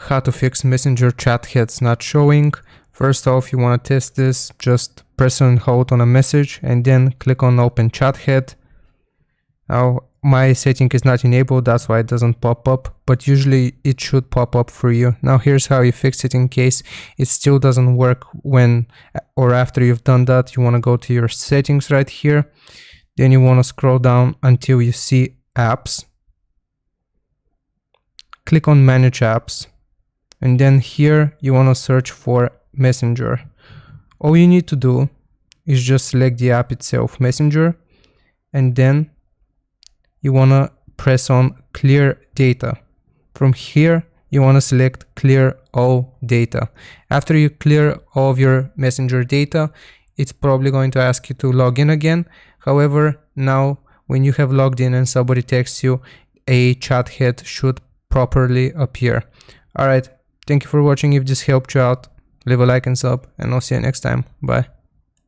how to fix Messenger chat heads not showing. First off, you want to test this. Just press and hold on a message and then click on open chat head. Now my setting is not enabled, that's why it doesn't pop up, but usually it should pop up for you. Now here's how you fix it in case it still doesn't work when or after you've done that. You want to go to your settings right here. Then you want to scroll down until you see apps. Click on manage apps. And then here you want to search for Messenger. All you need to do is just select the app itself, Messenger, and then you want to press on clear data. From here you want to select clear all data. After you clear all of your Messenger data, it's probably going to ask you to log in again. However, now when you have logged in and somebody texts you, a chat head should properly appear. Alright, thank you for watching. If this helped you out, leave a like and sub, and I'll see you next time. Bye.